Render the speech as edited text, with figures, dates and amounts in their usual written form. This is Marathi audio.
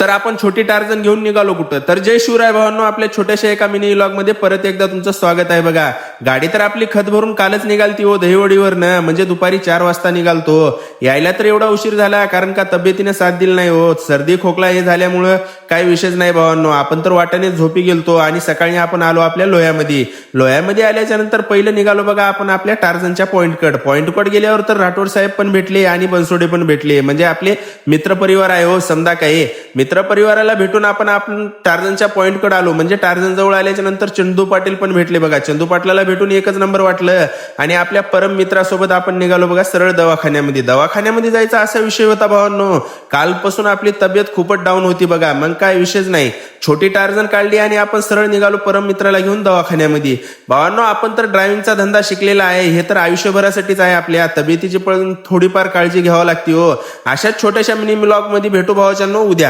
तर आपण छोटी टार्झन घेऊन निघालो कुठं. तर जय शिवराय भावांनो, आपल्या छोट्याशा एका मिनी व्लॉग मध्ये परत एकदा तुमचं स्वागत आहे. बघा, गाडी तर आपली खत भरून कालच निघालती हो दहीवडीवर ना, म्हणजे दुपारी 4 वाजता निघालतो. यायला तर एवढा उशीर झाला कारण का तब्येतीने साथ दिली नाही हो. सर्दी खोकला हे झाल्यामुळं काही विषयच नाही भावांनो. आपण तर वाट्याने झोपी गेलतो आणि सकाळी आपण आलो आपल्या लोह्यामध्ये आल्याच्या नंतर पहिलं निघालो बघा आपण आपल्या टार्झनच्या पॉइंटकड गेल्यावर तर राठोड साहेब पण भेटले आणि बनसोडे पण भेटले, म्हणजे आपले मित्रपरिवार आहे हो समजा. काय मित्रपरिवाराला भेटून आपण टार्झनच्या पॉइंटकडे आलो, म्हणजे टार्झन जवळ आल्याच्या नंतर चंदू पाटील पण भेटले बघा. चंदू पाटलाला भेटून एकच नंबर वाटलं आणि आपल्या परम मित्रासोबत आपण निघालो बघा सरळ दवाखान्यामध्ये जायचा असा विषय होता भावांनो. कालपासून आपली तब्येत खूपच डाऊन होती बघा, मग काय विषयच नाही. छोटी टार्झन काढली आणि आपण सरळ निघालो परम मित्राला घेऊन दवाखान्यामध्ये. भावांनो, आपण तर ड्रायव्हिंगचा धंदा शिकलेला आहे, हे तर आयुष्यभरासाठीच आहे. आपल्या तब्येतीची पण थोडीफार काळजी घ्यावी लागते हो. अशाच छोट्याशा मिनी व्लॉग मध्ये भेटू भावाच्यानो उद्या.